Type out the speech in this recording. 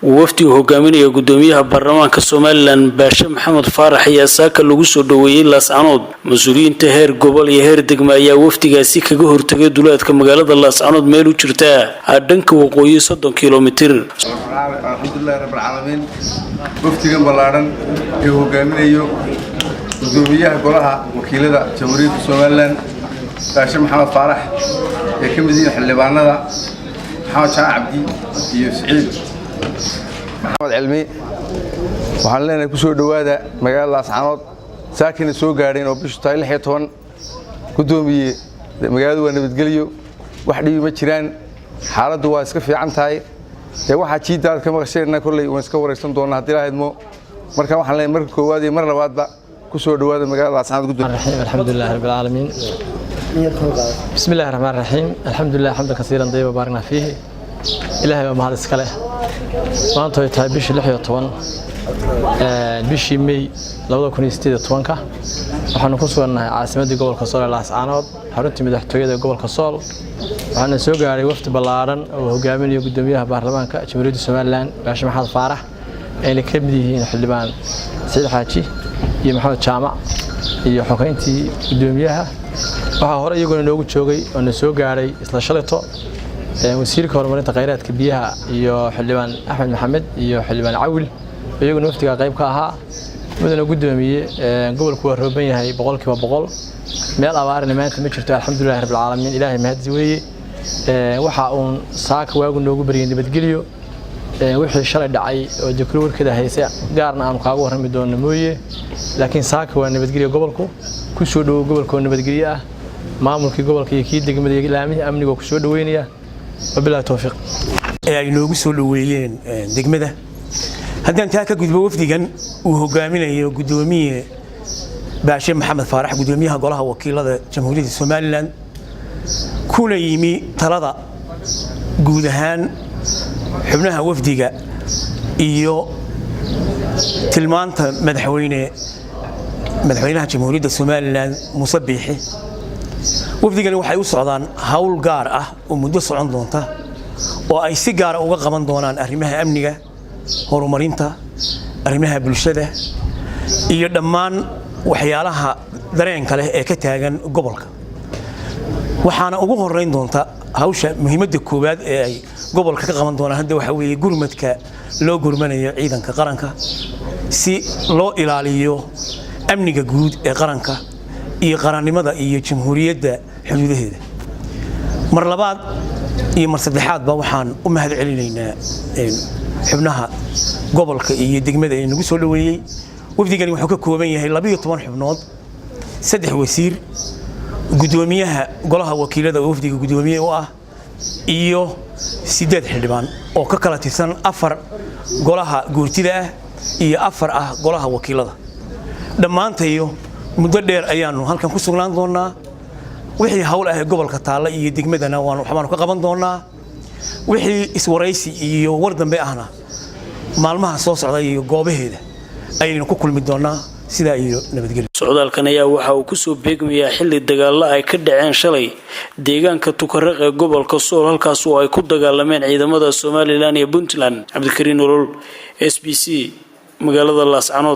ووفدي هجامين قدوميها برلمان كسومالان باشا محمد فارح يا ساكا لوgu soo dhaweeyay Laascanood mas'uuliyiinta heer gobol iyo heer degmo ayaa wafdigaasi kaga hortagay duleedka magaalada Laascanood meel u jirta dhanka waqooyi 30 kiiloomitir alxamdulillaah rabbil caalamiin wafdigan balaaran ee hogaaminayo gudoomiyaha golaha wakiilada jamhuuriyadda Soomaaliland باشا محمد فارح كم زين حلبانة ذا محمد شاه عبدي يسعيد محمد علمي وحلنا كسور دوادا مجال لاسعانود ساكن السوق قاعدين وبيش طايل حيطون كدومي مجال وانا بتقليو واحد يمشيران حالة دواسك في عنتاي واحد شيء دار كم غشيرنا كله ونسكو وريستون دونا هتلا هدمو مركب وحلنا مركب كوادي مرة بعد بقى كسور دوادا مجال لاسعانود كدومي الحمد لله رب العالمين بسم الله الرحمن الرحيم الحمد لله حمدا كثيرا طيبا باركنا فيه إلهي وما هذا السكاله ما أنتوا يتعب بيش اللحية طوان بيش مي لو كوني استيد طوانك وحنا كسر أن عاصمة قبل كسول لاسعانود حرنت مدحتوية قبل كسول وحنا سوق على وفد بلارن وهجامين يقدميها برلمان كجمهورية الصوماليلاند باشا محمد فارح اللي كبدي حلبان سيد حاجي يا محمد شامع يا حكاينتي قدميها waxaa hore iyaguna noogu joogay oo na soo gaaray isla shalayto wasiirka horumarinta kheyraadka biyaha iyo xildhibaan Axmed Maxamed iyo xildhibaan Cawil iyaguna waftiga qayb ka ahaa midna gudoomiye gobolku waa rooban yahay 100% meel abaarna maanta ma jirto alxamdulillaah rabbil caalamiin ilaahay mahad weeye waxa uu saaka waagu noogu bariyay nabadgeliyo wixii shalay dhacay oo dekro warkada haysa gaarna aan kaaga warrami doono mooyee laakiin saaka waa nabadgeliyo gobolku ku soo dhaw gobolka nabadgeliyo ah maamulkii gobolka iyo kii degmada ilaamihi amniga ku soo dhaweynaya wabillahi tawfiiq ay noogu soo dhaweeyeen degmada haddaan taa ka gudbo wafdigan uu hogaaminayo gudoomiye baasha maxamed faarax gudoomiyaha golaha wakiilada jamhuuriyadda Soomaaliland kuna yimi talada guud ahaan xubnaha wafdiga iyo tilmaanta madaxweynaha jamhuuriyadda Soomaaliland Muuse Biixi wafdigani waxay u socdaan hawl gaar ah oo muddo socon doonta oo ay si gaar ah uga qaban doonaan arrimaha amniga horumarinta arrimaha bulshada iyo dhammaan waxyaalaha dareenka leh ee ka taagan gobolka waxaana ugu horeyn doonta hawsha muhiimadda koowaad ee ay gobolka ka qaban doonaan hadda waxa weeye gurmadka loo gurmanayo ciidanka qaranka si loo ilaaliyo amniga guud ee qaranka iyo qarannimada iyo jamhuuriyadda xuduudaheeda mar labaad iyo mar saddexaad ba waxaan u mahad celinaynaa xubnaha gobolka iyo degmada ee nagu soo dhaweeyay wafdigani wuxuu ka kooban yahay 12 xubnood 3 wasiir gudoomiyaha golaha wakiilada wafdiga gudoomiye u ah iyo 8 xildhibaan oo ka kala tirsan 4 golaha guurtida ah iyo 4 ah golaha wakiilada dhammaantayo muddo dheer ayaanu halkan ku sugnaan doonaa wixii hawl ah gobolka taala iyo degmadana waxaan ka qaban doonaa wixii iswaraysi iyo war dambe ahna maalmaha soo socda iyo goobaheeda ayaynu ku kulmi doonaa sida iyo nabadgelyo socdaalkan ayaa waxa uu ku soo beegmayaa xilli dagaalo ay ka dhaceen shalay deegaanka Tukaraq ee gobolka Sool halkaas oo ay ku dagaalameen ciidamada Soomaaliland iyo Puntland Cabdikariin Nolol SBC magaalada Laascanood